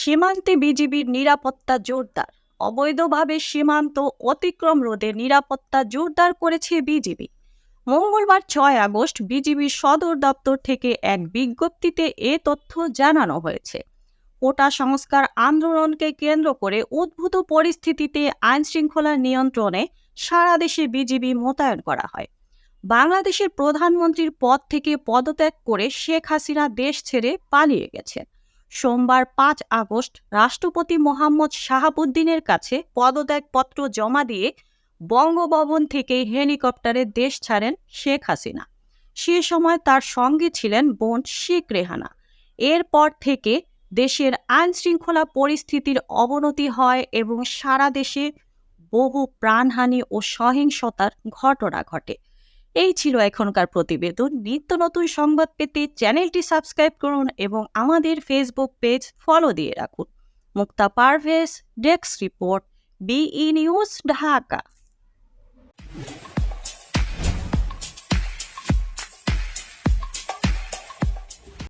সীমান্তে বিজিবির নিরাপত্তা জোরদার। অবৈধভাবে সীমান্ত অতিক্রম রোধে নিরাপত্তা জোরদার করেছে বিজিবি। মঙ্গলবার 6 আগস্ট বিজিবির সদর দপ্তর থেকে এক বিজ্ঞপ্তিতে এ তথ্য জানানো হয়েছে। কোটা সংস্কার আন্দোলনকে কেন্দ্র করে উদ্ভূত পরিস্থিতিতে আইনশৃঙ্খলা নিয়ন্ত্রণে সারা দেশে বিজিবি মোতায়েন করা হয়। বাংলাদেশের প্রধানমন্ত্রীর পদ থেকে পদত্যাগ করে শেখ হাসিনা দেশ ছেড়ে পালিয়ে গেছেন। সোমবার 5 আগস্ট রাষ্ট্রপতি মোহাম্মদ শাহাবুদ্দিনের কাছে পদত্যাগপত্র জমা দিয়ে বঙ্গভবন থেকে হেলিকপ্টারে দেশ ছাড়েন শেখ হাসিনা। সে সময় তার সঙ্গে ছিলেন বোন শেখ রেহানা। এরপর থেকে দেশের আইনশৃঙ্খলা পরিস্থিতির অবনতি হয় এবং সারা দেশে বহু প্রাণহানি ও সহিংসতার ঘটনা ঘটে। এই ছিল এখনকার প্রতিবেদন। নিত্য নতুন সংবাদ পেতে চ্যানেলটি সাবস্ক্রাইব করুন এবং আমাদের ফেসবুক পেজ ফলো দিয়ে রাখুন। Mukta Parvez, desk report, BE news, Dhaka.